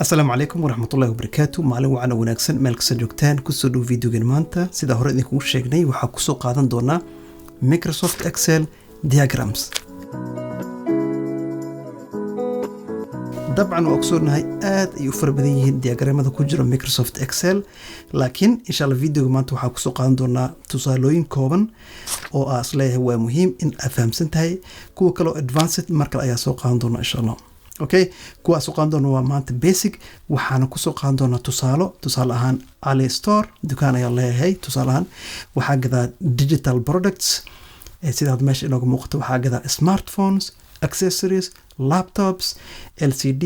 السلام عليكم ورحمة الله وبركاته. maalin wacan oo wanaagsan meel kasta joogtaan kusoo dhow videogan maanta sida hore idinku sheegnay waxaa ku soo qaadan doonaa Microsoft Excel diagrams. dabcan waa ogsoonahay aad ay u fara badan yihiin diagramada ku jira Microsoft Excel, laakiin insha Allah videoga maanta waxaa ku soo qaadan doonaa tusaalooyin kooban oo asleeyahay waa muhiim in aad fahamsan tahay. kuwa kale oo advanced markale ayaa soo qaadan doonaa insha Allah. Okay, kuwa soo qaadan doona waa maanta basic, waxaana ku soo qaadan doona tusaale ahaan Ali Store dukaan ayaa leeyahay. tusaale ahaan waxaa gadaa digital products sida meesha inooga muuqato. waxaa gadaa smartphones, accessories, laptops, LCD,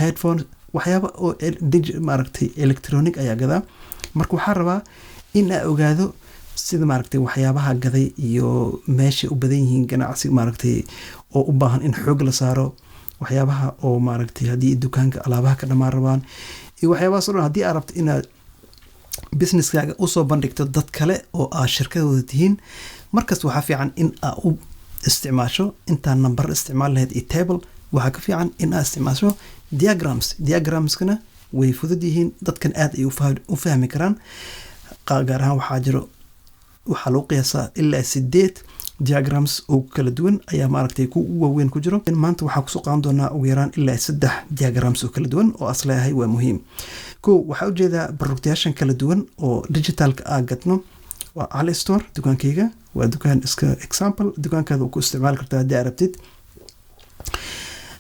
headphones, waxyaaba oo maaragtay electronic ayaa gadaa. marka waxaa rabaa in aan ogaado sida maaragtay waxyaabaha gaday iyo meesha u badan yihiin ganacsi maaragtay oo u baahan in xoog la saaro. waxyaabaha oo maaragtay hadii dukaanka alaabaha ka dhamaan rabaan iyo waxyaabahaas oo dhan hadii aad rabto inaad businesskaaga u soo bandhigto dad kale oo aad shirkadooda tihiin, markaas waxaa fiican in aad u isticmaasho intaan number isticmaal lahayd iyo table. waxaa ka fiican in aad isticmaasho diagramskana way fudud yihiin, dadkan aad ay u fahmi karaan. gaar ahaan waxaa loo qiyaasaa ilaa 8 diagrams oo kala duwan ayaa maaragtay ku waaweyn ku jiro. maanta waxaa kusoo qaadan doonaa ugu yaraan ilaa 3 diagrams oo kala duwan oo asleeyahay waa muhiim. waxaa ujeedaa barogtayaashan kala duwan oo digitalka aan gadno waa Ali Store dukaankayga. waa dukaan iska example, dukaankaada ku isticmaali kartaa haddii aad rabtid.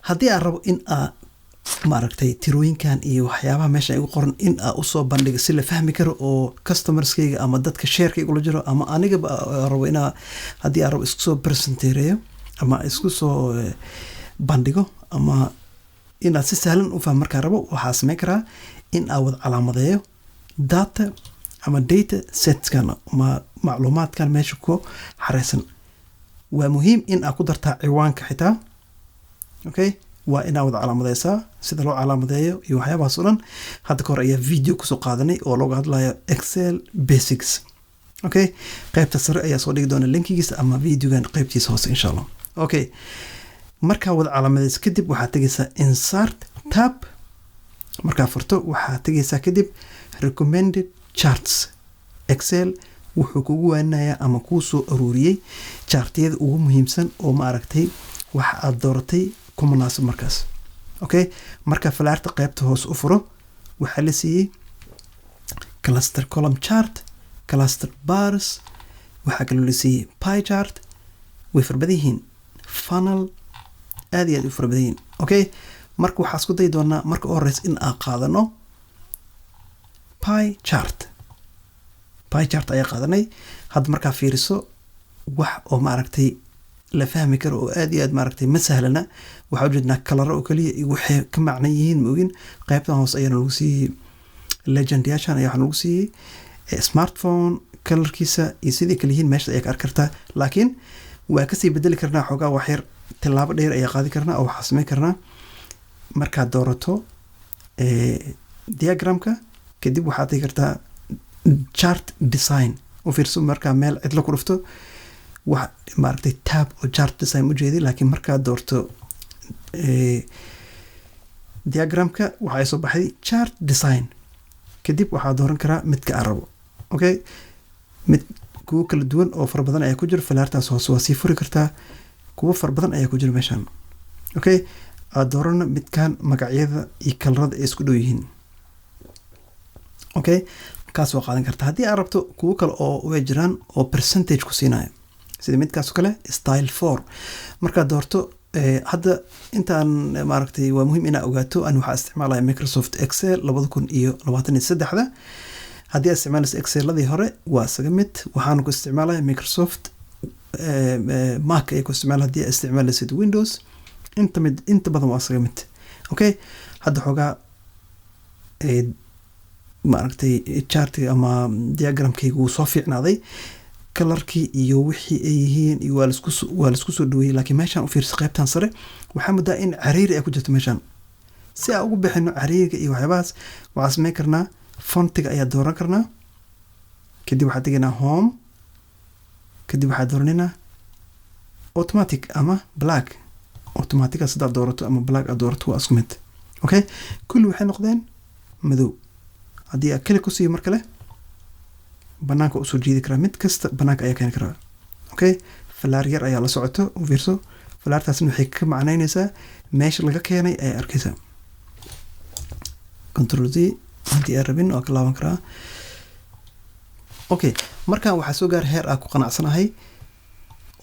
haddii aan rabo in aad maaragtay tirooyinkan iyo waxyaabaha meesha igu qoran in aad u soo bandhigo si la fahmi karo oo customerskayga ama dadka sharekayga la jiro ama aniga rabo in haddii aan rabo isku soo presenteereeyo ama isku soo bandhigo ama inaad si sahlan u fahmo markaa rabo, waxaa samayn karaa in aad wada calaamadeeyo data ama data setskan ama macluumaadkan meesha ku xareysan. waa muhiim in aad ku dartaa ciwaanka xitaa. okay, waa inaad wada calaamadeysaa sida loo calaamadeeyo iyo waxyaabahaas oo dhan. hadda kahor ayaa video kusoo qaadanay oo looga hadlayo Excel basics. okay, qaybta sare ayaa soo dhigi doona linkigiisa ama videogan qaybtiisa hoose insha Allah. okay, markaa wada calaamadeysa kadib waxaad tegaysaa insert tab. markaa furto waxaad tegaysaa kadib recommended charts. Excel wuxuu kugu waaninayaa ama kuu soo aruuriyey chartyada ugu muhiimsan oo maaragtay waxa aad dooratay ku munaasib markaas. okay, marka falaarta qaybta hoos u furo waxaa la siiyey cluster column chart, cluster bars, waxaa kaloo la siiyey pie chart. way farbadan yihiin. funnel aad iyo aad u farbadan yihiin. okay, marka waxaa isku day doonaa marka u horeysa in aan qaadano pie chart ayaa qaadanay. hadda markaa fiiriso wax oo maaragtay la fahmi karo oo aad iyo aad maaragtay ma sahlana. waxaa ujeednaa kalaro oo kaliya iyo waxay ka macno yihiin moogin. qaybtan hoose ayaana lagu siiyey legend yaashan ayaa waxaa lagu siiyey smartphone kalarkiisa iyo sidii kale yihiin meesha ayaa ka arki kartaa. laakiin waa kasii bedeli karnaa xoogaa waxyar tilaabo dheer ayaa qaadi karnaa oo waxaa samayn karnaa markaad doorato diagramka kadib waxaad tegi kartaa chart design oo fiirso markaa meel cidlo ku dhufto wax maaragtay tab oo chart design u jeedi. laakiin markaad doorto diagramka waxaa soo baxay chart design kadib waxaa dooran karaa midka aan rabo. okay, mid kuwa kala duwan oo fara badan ayaa ku jira. falaartaas hoose waa sii furi kartaa, kuwa fara badan ayaa ku jira meeshan. okay, aad doorana midkan magacyada iyo kalarada ay isku dhow yihiin. okay, kaas waa qaadan kartaa. haddii aad rabto kuwa kale oo way jiraan oo percentage ku siinayo sida midkaas oo kale style 4 markaad doorto. hadda intaan maaragtay waa muhiim inaad ogaato aan waxaa isticmaalaya Microsoft Excel 2023. haddii aad isticmaalayso Exceladii hore waa isaga mid. waxaana ku isticmaalaya Microsoft Mac ay ku isticmaal. haddii aad isticmaalaysid Windows inta badan waa isaga mid. okay, hadda xoogaa maaragtay chartiga ama diagramkaygu wuu soo fiicnaaday. kalarkii iyo wixii ay yihiin iyo waa la isku soo dhaweeyey. laakiin meeshaan u fiirsa qaybtan sare waxaa muddaa in cariiri ay ku jirto meeshaan. si aan ugu bixino cariiriga iyo waxyaabahaas waxaa samayn karnaa fontiga ayaa dooran karnaa. kadib waxaa tegaynaa home, kadib waxaa dooranaynaa automatic ama black. automatic sidaa doorato ama black aad doorato waa isku mid. okay kulli waxay noqdeen madow haddii aad kale ku siiyo mar kale banaanka u soo jiidi karaa mid kasta banaanka ayaa keeni karaa okay falaar yar ayaa la socoto u fiirso falaartaasna waxay ka macnaynaysaa meesha laga keenay ay arkaysaa control Z haddii aan rabin waa ka laaban karaa okay markaan waxaa soo gaar heer aan ku qanacsanahay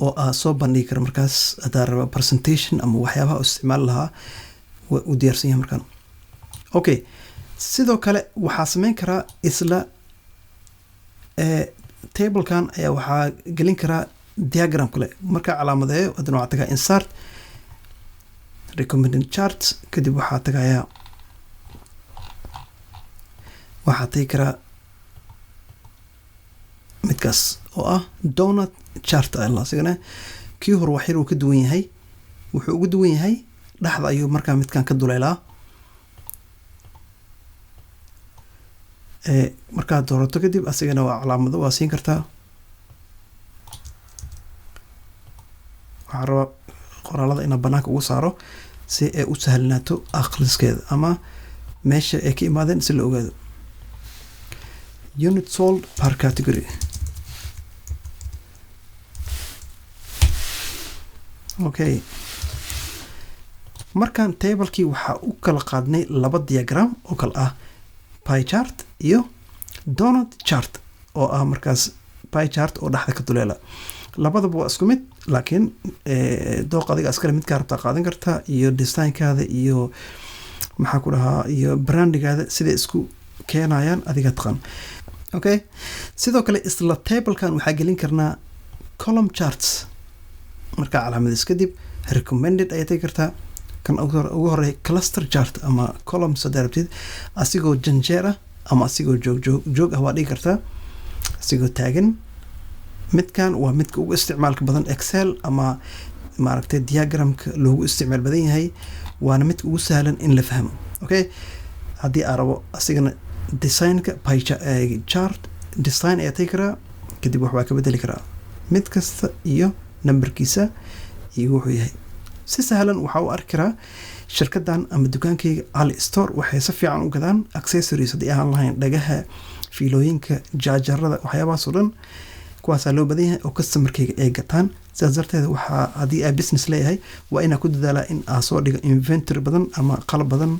oo aan soo bandhigi karo markaas haddaan raba presentation ama waxyaabaha u isticmaali lahaa u diyaarsan yahay markaan okay sidoo kale waxaa samayn karaa isla tablekan ayaa waxaa gelin karaa diagram kale markaa calaamadeeyo haddana waxaa tagaa insert recommended charts kadib waxaa tagayaa waxaa tagi karaa midkaas oo ah donut chart asigana kii hore wax yar uu ka duwan yahay wuxuu ugu duwan yahay dhexda ayuu markaa midkan ka duleelaa markaad doorato kadib asigana waa calaamado waa siin kartaa waxaa rabaa qoraalada inaa banaanka ugu saaro si ay u sahlanaato akhriskeeda ama meesha ay ka imaadeen si la ogaado unit sold per category okay markaan tablekii waxaa u kala qaadnay laba diagram oo kale ah pie chart iyo donut chart oo ah markaas pie chart oo dhexda ka duleela labadaba waa isku mid laakiin dooq adiga askale midkaa rabtaa qaadan kartaa iyo designkaada iyo maxaa ku dhahaa iyo brandigaada siday isku keenayaan adiga taqaan okay sidoo kale isla tablekan waxaa gelin karnaa column charts markaa calaamadiis kadib recommended ayay tagi kartaa kan ugu horeey cluster chart ama column sadarabtid asigoo janjeer ah ama asigoo joog ah waa dhigi kartaa asigoo taagan midkan waa midka ugu isticmaalka badan excel ama maaragtay diagramka loogu isticmaal badan yahay waana midka ugu sahlan in la fahmo okay haddii aan rabo asigana designka pie chart design ayaa tagi karaa kadib wax waa ka bedeli karaa mid kasta iyo numberkiisa iyo wuxuu yahay si sahlan waxaa u arki karaa shirkadan ama dukaankayga Ali Store waxay si fiican u gadaan accessories haddii aan lahayn dhagaha fiilooyinka jaajarada waxyaabahaas oo dhan kuwaasaa loo badan yahay oo customerkayga ay gataan sidaas darteed waxaa haddii aa business leeyahay waa inaa ku dadaalaa in aa soo dhigo inventory badan ama qalab badan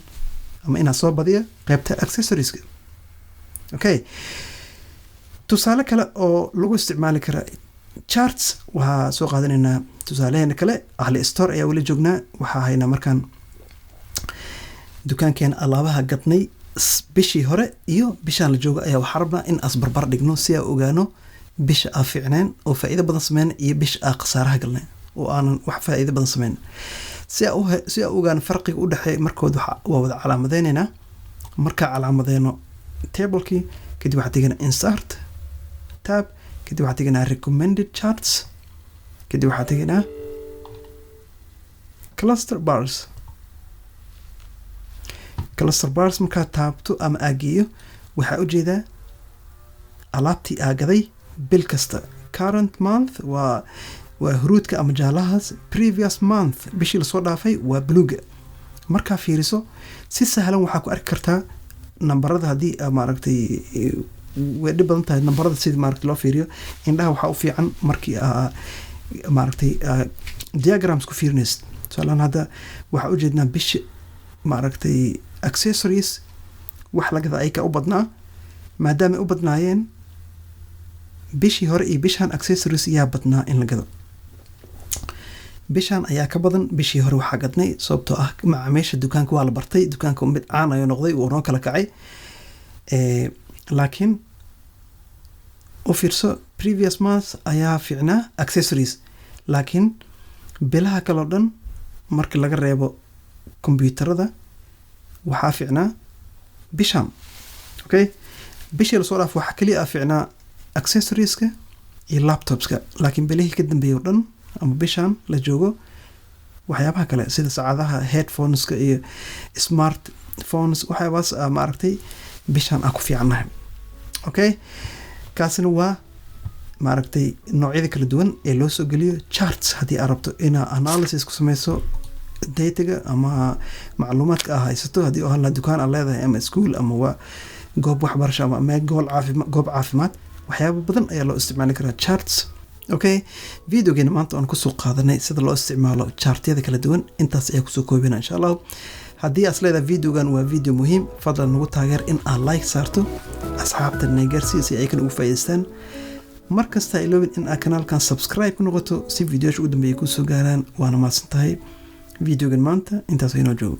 ama inaa soo badiya qaybta accessorieska okay tusaale kale oo lagu isticmaali karaa charts waxaa soo qaadanaynaa tusaalaheena kale Ali Store ayaa weli joognaa waxaa haynaa markaan dukaankeena alaabaha gadnay bishii hore iyo bishaan la joogo ayaa waxaa rabnaa in as barbar dhigno si aan ogaano bisha aa fiicneen oo faa'iido badan sameyn iyo bisha aa khasaaraha galnay oo aanan wax faa'iido badan sameyn si aan ogaano farqiga u dhexeeya markood waa wada calaamadeynayna markaa calaamadeeno tablekii kadib waxaa teganaa insert tab kadib waxaa teganaa recommended charts kadib waxaa teganaa cluster bars markaa taabto ama aageeyo waxaa ujeedaa alaabtii aagaday bil kasta current month waa huruudka ama jaalahaas previous month bishii lasoo dhaafay waa bluga markaa fiiriso si sahlan waxaa ku arki kartaa nambarada haddii maaragtay way dhib badan tahay nambarada sidii maaragtay loo fiiriyo indhaha waxaa u fiican markii maaragtay diagrams ku fiirinaysid tusaalahaan hadda waxaa ujeednaa bishi maaragtay accessories wax lagada ay ka u badnaa maadaama ay u badnaayeen bishii hore iyo bishaan accessories yaa badnaa in la gado bishaan ayaa ka badan bishii hore waxaa gadnay sababtoo ah macaamiisha dukaanka waa la bartay dukaanka mid caan ayuu noqday uu noo kala kacay laakiin u fiirso previous month ayaa fiicnaa accessories laakiin bilaha kaloo dhan markii laga reebo kombiyuutarada waxaa fiicnaa bishaan okay bishii lasoo dhaaf waxaa keliya fiicnaa accessorieska iyo laptopska laakiin bilihii ka dambeeyay oo dhan ama bishaan la joogo waxyaabaha kale sida saacadaha headphoneska iyo smart phones waxyaabahaas maaragtay bishaan ku fiicannahay okay kaasina waa maaragtay noocyada kala duwan ee loo soo geliyo charts haddii aad rabto inaa analysis ku sameyso data ama macluumaadka ah haysato haddii oo hala dukaan aad leedahay ama school ama waa goob waxbarasho ama meel goob caafimaad waxyaabo badan ayaa loo isticmaali karaa charts. Okay, videogeena maanta aan kusoo qaadanay sida loo isticmaalo chartyada kala duwan intaas ayaa kusoo koobina insha Allah. haddii aad leedahay videogan waa video muhiim fadlan nagu taageer in aad like saarto asxaabta nagaarsiis ay kan ugu faa'iideystaan markasta iloobin in aad kanaalkan subscribe ku noqoto si videoyasha ugu dambeeyay ku soo gaaraan waana mahadsantahay videogan maanta intaas inoo joogo.